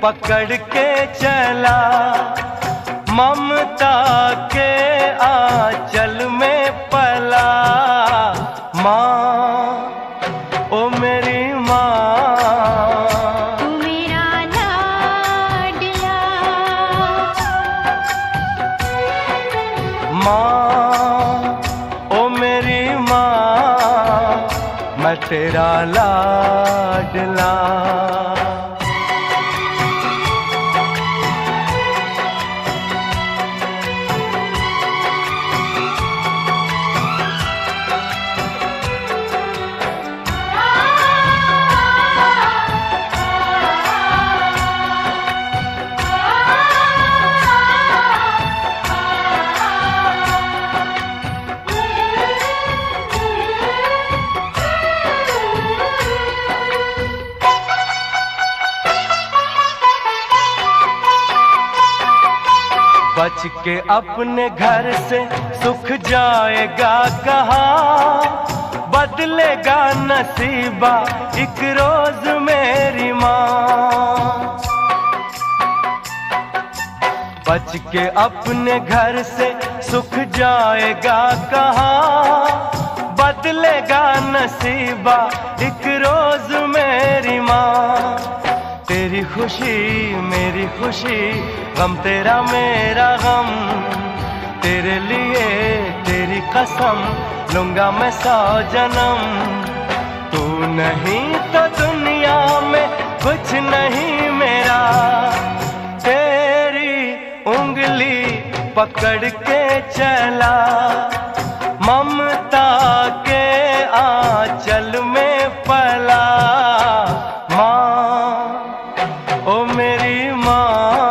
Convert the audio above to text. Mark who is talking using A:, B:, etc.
A: पकड़ के चला, ममता के आंचल में पला। माँ ओ मेरी माँ,
B: तू मेरा लाडला।
A: माँ ओ मेरी माँ, मैं तेरा लाडला। बच के अपने घर से सुख जाएगा कहाँ, बदलेगा नसीबा एक रोज मेरी माँ। बच के अपने घर से सुख जाएगा कहाँ, बदलेगा नसीबा एक रोज मेरी माँ। तेरी खुशी मेरी खुशी, गम तेरा मेरा गम, तेरे लिए तेरी कसम लूंगा मैं 100 जन्म। तू नहीं तो दुनिया में कुछ नहीं मेरा, तेरी उंगली पकड़ के चला, ममता के आंचल में पला। माँ ओ मेरी माँ,